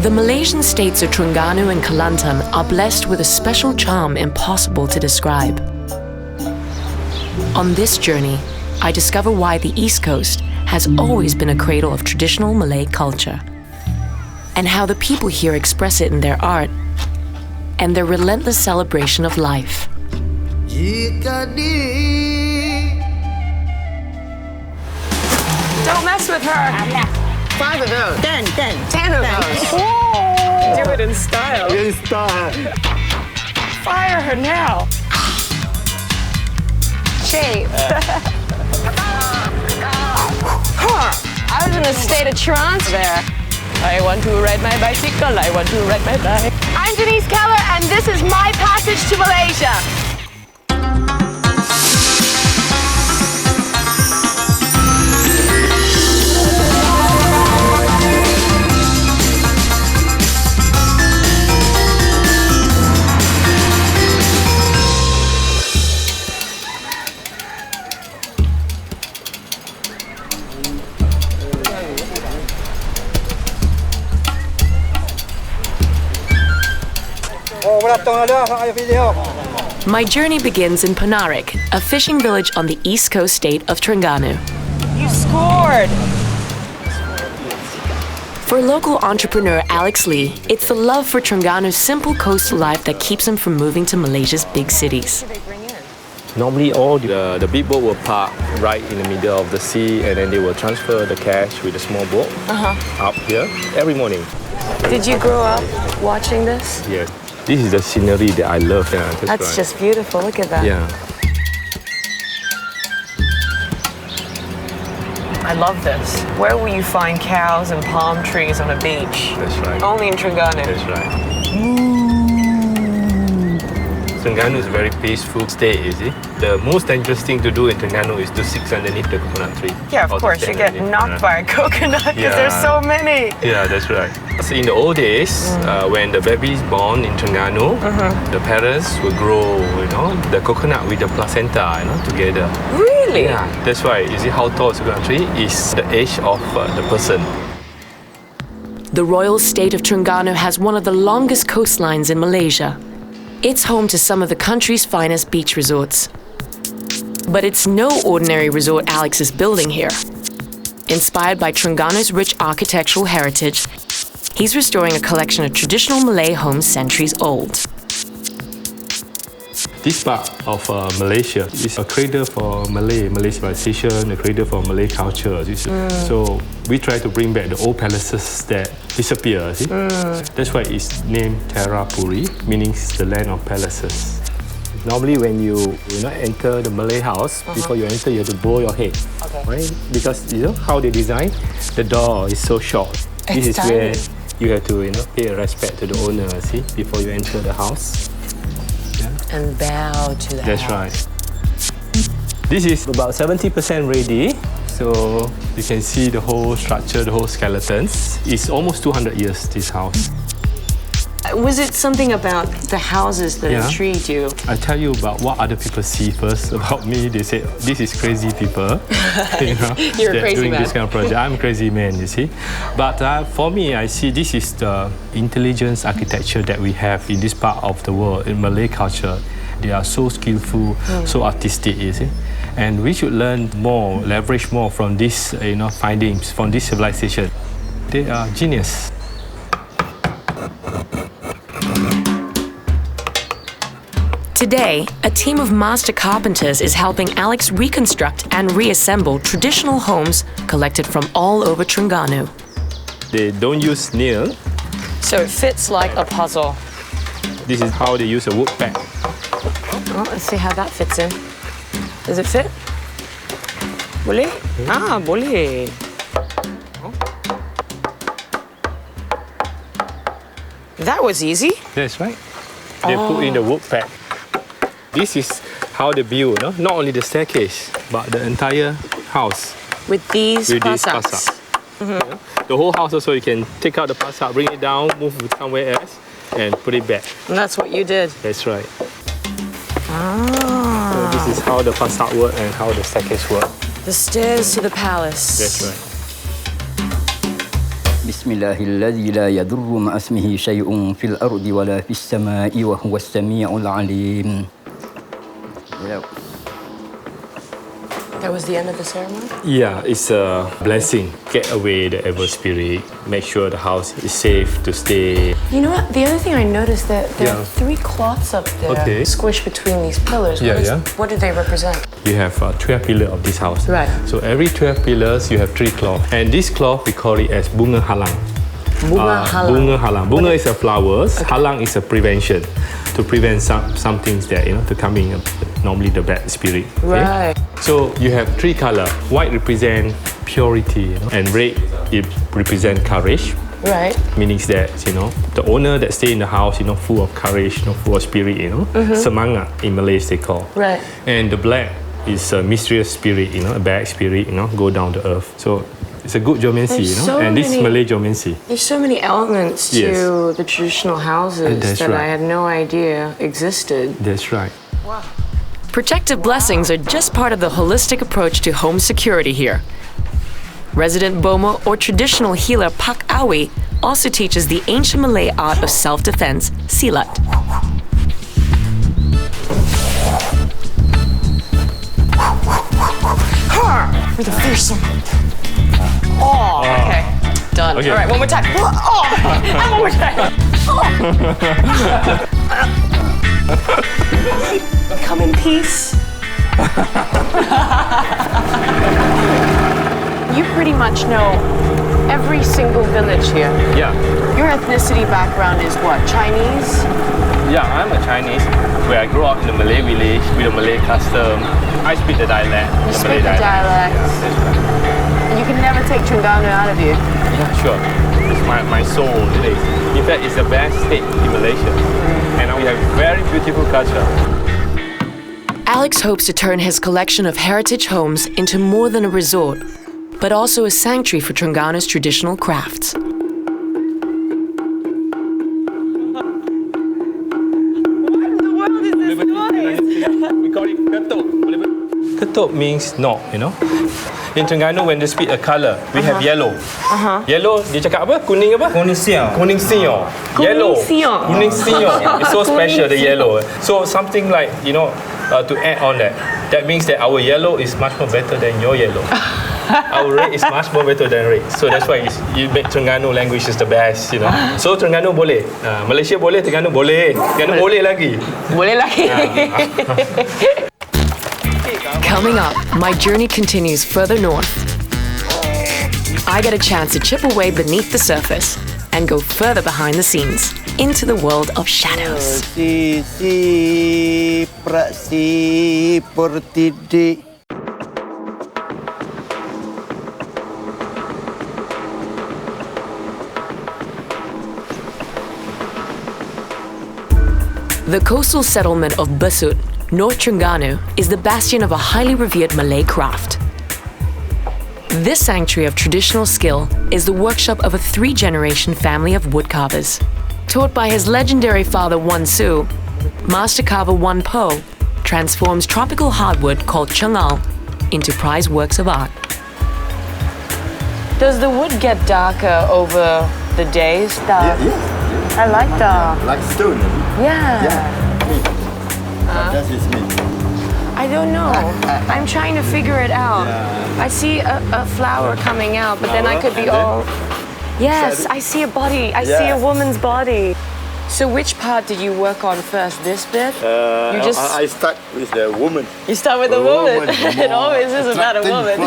The Malaysian states of Terengganu and Kelantan are blessed with a special charm impossible to describe. On this journey, I discover why the East Coast has always been a cradle of traditional Malay culture, and how the people here express it in their art and their relentless celebration of life. Don't mess with her. 5 of those. 10. 10 of those. Whoa. Do it in style. In style. Fire her now. Shape. I was in a state of trance there. I want to ride my bicycle. I want to ride my bike. I'm Denise Keller, and this is my passage to Malaysia. My journey begins in Penarik, a fishing village on the east coast state of Terengganu. You scored. For local entrepreneur Alex Lee, it's the love for Terengganu's simple coastal life that keeps him from moving to Malaysia's big cities. Normally, all the big boat will park right in the middle of the sea, and then they will transfer the cash with a small boat up here every morning. Did you grow up watching this? Yes. This is the scenery that I love. Yeah, That's right. just beautiful. Look at that. Yeah. I love this. Where will you find cows and palm trees on a beach? That's right. Only in Terengganu. That's right. Terengganu is a very peaceful state, you see. The most dangerous thing to do in Terengganu is to sit underneath the coconut tree. Yeah, of Or to course. You stand get underneath. knocked by a coconut because Yeah. there's so many. Yeah, that's right. So in the old days, when the baby is born in Terengganu, the parents will grow, the coconut with the placenta, together. Really? Yeah, that's why. You see how tall the coconut tree is the age of the person. The royal state of Terengganu has one of the longest coastlines in Malaysia. It's home to some of the country's finest beach resorts. But it's no ordinary resort Alex is building here. Inspired by Terengganu's rich architectural heritage, he's restoring a collection of traditional Malay homes centuries old. This part of Malaysia is a cradle for Malay civilization, a cradle for Malay culture. So we try to bring back the old palaces that disappear. See? That's why it's named Terapuri, meaning the land of palaces. Normally when you enter the Malay house, before you enter you have to bow your head. Okay. Right? Because how they design, the door is so short. This is where you have to pay respect to the owner, see, before you enter the house. And bow to the That's right. This is about 70% ready. So you can see the whole structure, the whole skeletons. It's almost 200 years, this house. Was it something about the houses that intrigued you? I tell you about what other people see first about me. They say, this is crazy people. You're a crazy doing man. this kind of project. I'm a crazy man, you see. But for me, I see this is the intelligence architecture that we have in this part of the world, in Malay culture. They are so skillful, so artistic, you see. And we should learn more, leverage more from these findings, from this civilization. They are genius. Today, a team of master carpenters is helping Alex reconstruct and reassemble traditional homes collected from all over Terengganu. They don't use nail. So it fits like a puzzle. This is how they use a wood pack. Oh, let's see how that fits in. Does it fit? Boleh? Ah, boleh. That was easy. That's right. They put in the wood pack. This is how they build, not only the staircase, but the entire house. With these With this passats. The whole house also, you can take out the passat, bring it down, move it somewhere else, and put it back. And that's what you did. That's right. Ah. So this is how the passat work and how the staircase work. The stairs to the palace. That's right. بسم الله الذي لا يضر مع اسمه شيء في الأرض ولا في السماء وهو السميع العليم. That was the end of the ceremony? Yeah, it's a blessing. Get away the evil spirit. Make sure the house is safe to stay. You know what? The other thing I noticed that there Yeah. are 3 cloths up there Okay. squished between these pillars. What do they represent? You have 12 pillars of this house. Right. So every 12 pillars, you have 3 cloth. And this cloth, we call it as bunga halang. Bunga halang. Bunga halang. Bunga is a flowers. Halang is a prevention. To prevent some things that, to come in, normally the bad spirit. Okay? Right. So you have 3 color. White represent purity, and red it represent courage. Right. Meaning that, the owner that stay in the house, full of courage, full of spirit, semangat in Malay they call. Right. And the black is a mysterious spirit, a bad spirit, go down to earth. So it's a good geomancy, There's so and this is many- Malay geomancy. There's so many elements Yes. to the traditional houses That's that I right. had no idea existed. That's right. Protective blessings are just part of the holistic approach to home security here. Resident Bomo or traditional healer Pak Awi also teaches the ancient Malay art of self-defense, silat. For the fearsome. Oh, okay. Done. Okay. All right, one more time. Oh, and one more time. Oh. Come in peace. You pretty much know every single village here. Yeah. Your ethnicity background is what? Chinese? Yeah, I'm a Chinese, where I grew up in a Malay village with a Malay custom. I speak the dialect. You speak the dialect. Yeah, that's right. And you can never take Terengganu out of you. Yeah, sure. It's my soul, really. In fact, it's the best state in Malaysia. And we have very beautiful culture. Alex hopes to turn his collection of heritage homes into more than a resort, but also a sanctuary for Terengganu's traditional crafts. We call it ketuk. Ketuk means knock, In Terengganu, when they speak a colour, we have yellow. Yellow, dia cakap apa? Kuning apa? Kuning siang. Kuning siang. Yellow. siang. Kuning siang. It's so special, the yellow. So something like, to add on that. That means that our yellow is much more better than your yellow. Our red is much more better than red. So that's why you make Terengganu language is the best, So Terengganu boleh. Malaysia boleh, Terengganu boleh. Terengganu boleh lagi. Boleh lagi. Coming up, my journey continues further north. I get a chance to chip away beneath the surface and go further behind the scenes into the world of shadows. Sisi praksi pertidik. The coastal settlement of Besut, North Terengganu, is the bastion of a highly revered Malay craft. This sanctuary of traditional skill is the workshop of a 3-generation family of woodcarvers. Taught by his legendary father Wan Su, master carver Wan Po transforms tropical hardwood called chungal into prized works of art. Does the wood get darker over the days? I like that. Like stone. Yeah. That is me. I don't know. I'm trying to figure it out. I see a flower coming out, but then I could be all... Yes, I see a body. I see a woman's body. So which part did you work on first? This bit? I start with the woman. You start with the woman. It always is about a woman.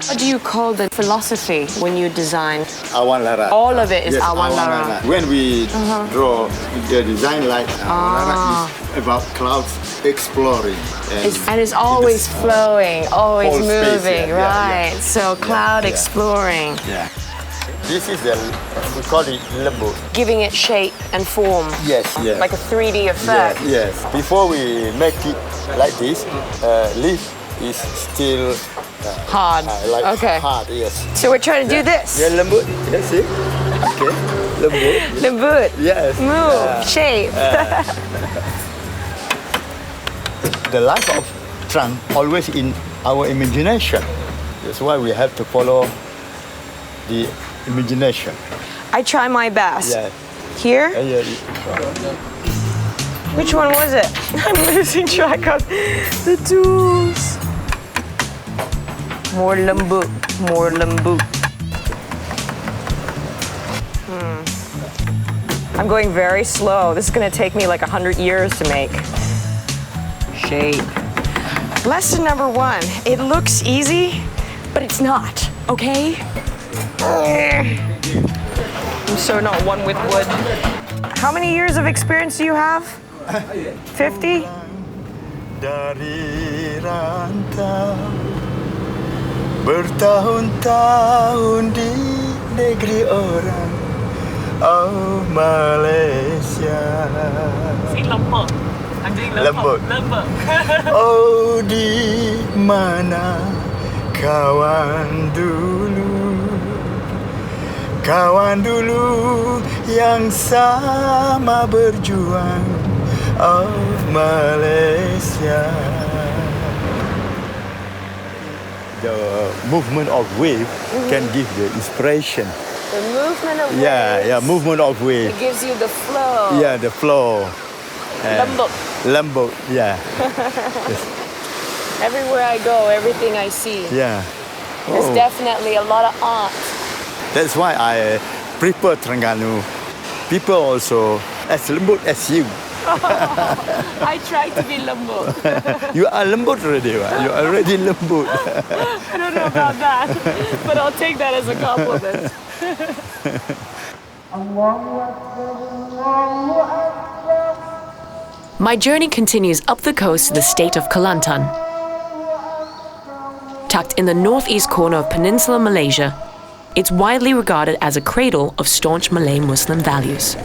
What do you call the philosophy when you design? Awan larat. All of it is Yes, awan larat. When we draw the design like awan larat is about clouds exploring. And it's always flowing, always Whole space, moving, right? yeah. So cloud exploring, Yeah. This is we call it lembu. giving it shape and form. Yes, yes. Like a 3D effect. Yes. Before we make it like this, leaf is still Hard. Okay. hard, yes. So we're trying to do this. Yeah, lembut. Yes, see? Okay. Lembut. Lembut. Yes. Move. Shape. The life of trunk always in our imagination. That's why we have to follow the imagination. I try my best. Yeah. Here? Yeah. Which one was it? I'm losing track of the tools. More lembut, more lembut. I'm going very slow. This is gonna take me like 100 years to make. Shape. Lesson number 1, it looks easy, but it's not, okay? I'm so not one with wood. How many years of experience do you have? 50? Dari rantau bertahun-tahun di negeri orang, oh Malaysia. Lembut. I'm doing Lembut. Oh di mana kawan dulu yang sama berjuang, oh Malaysia. The movement of wave can give the inspiration. The movement of Yeah, movement of wave. It gives you the flow. Yeah, the flow. Lembut. Lembut, yeah. Everywhere I go, everything I see. Yeah. There's definitely a lot of art. That's why I prefer Terengganu. People also as lembut as you. I try to be lembut. You are lembut already, right? You are already lembut. I don't know about that, but I'll take that as a compliment. My journey continues up the coast to the state of Kelantan. Tucked in the northeast corner of Peninsula Malaysia, it's widely regarded as a cradle of staunch Malay Muslim values.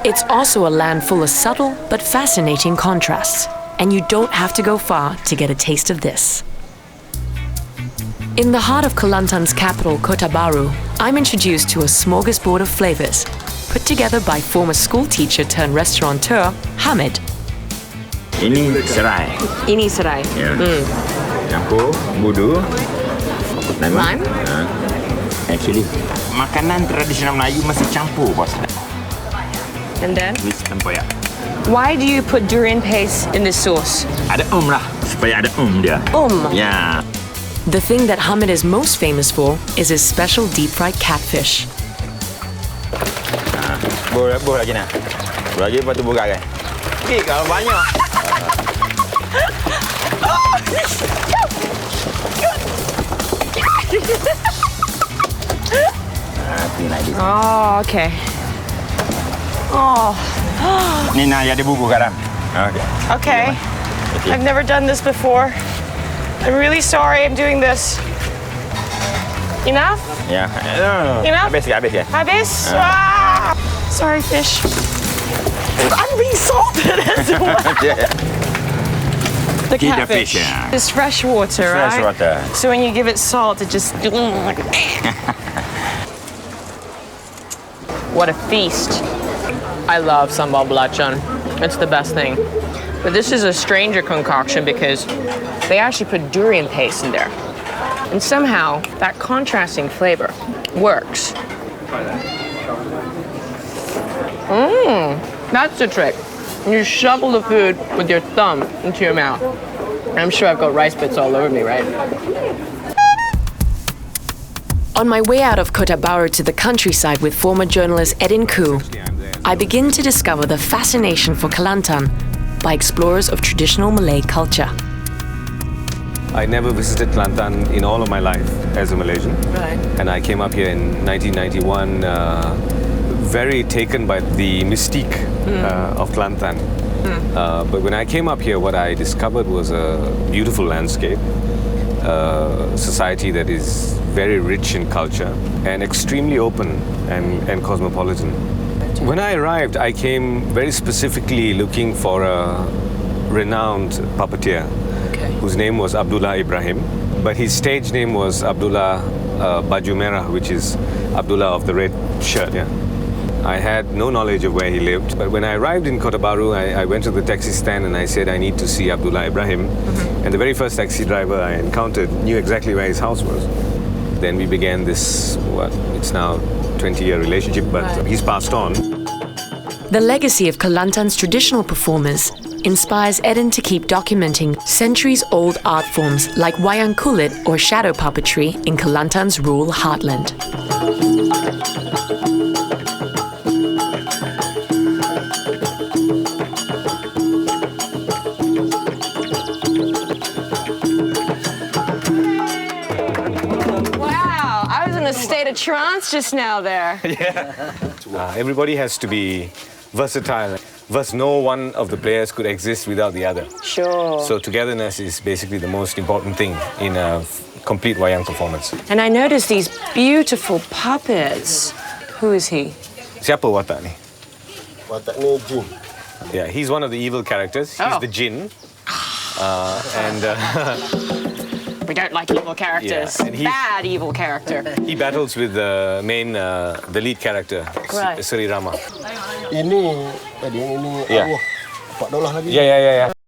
It's also a land full of subtle but fascinating contrasts, and you don't have to go far to get a taste of this. In the heart of Kelantan's capital, Kota Baru, I'm introduced to a smorgasbord of flavors put together by former school teacher turned restaurateur Hamid. Ini serai. Ini serai. Ya. Campur budu, Lime. Actually, makanan tradisional Melayu mesti campur, bos. And then? Ini tempoyak. Why do you put durian paste in this sauce? Ada lah, supaya ada dia. Ya. The thing that Hamid is most famous for is his special deep-fried catfish. Buh lagi nak. Buh lagi, lepas tu buh garai. Kalau banyak. Oh, okay. Oh. Ni nak ada bubur garam. Okay. I've never done this before. I'm really sorry I'm doing this. Enough? Ya. Enough? Habis ke? Habis? Ah! Sorry, fish. I'm being salted as well. The Keep the catfish. fish, yeah. It's fresh water, right? Fresh water. So when you give it salt, it just... What a feast. I love sambal belacan. It's the best thing. But this is a stranger concoction because they actually put durian paste in there. And somehow, that contrasting flavor works. That's the trick. You shovel the food with your thumb into your mouth. I'm sure I've got rice bits all over me, right? On my way out of Kota Baru to the countryside with former journalist Edin Koo, I begin to discover the fascination for Kelantan by explorers of traditional Malay culture. I never visited Kelantan in all of my life as a Malaysian. Right. And I came up here in 1991, very taken by the mystique of Kelantan. But when I came up here, what I discovered was a beautiful landscape, society that is very rich in culture and extremely open and cosmopolitan. When I arrived, I came very specifically looking for a renowned puppeteer whose name was Abdullah Ibrahim, but his stage name was Abdullah Baju Merah, which is Abdullah of the red shirt. Yeah. I had no knowledge of where he lived. But when I arrived in Kota Baru, I went to the taxi stand and I said, I need to see Abdullah Ibrahim. And the very first taxi driver I encountered knew exactly where his house was. Then we began this, it's now 20-year relationship, but he's passed on. The legacy of Kelantan's traditional performers inspires Eden to keep documenting centuries-old art forms like wayang kulit or shadow puppetry in Kelantan's rural heartland. Wow, I was in a state of trance just now there. Everybody has to be versatile. Thus, no one of the players could exist without the other. Sure. So togetherness is basically the most important thing in a complete wayang performance. And I noticed these beautiful puppets. Who is he? Siapa watak ni? Watak ni jin. Yeah, he's one of the evil characters. He's the jinn. We don't like evil characters. Yeah, and Bad evil character. he battles with the main, the lead character, Right. Sri Rama. Ini, tadi yang ini Ya. Allah. Pak Daulah lagi. Yeah.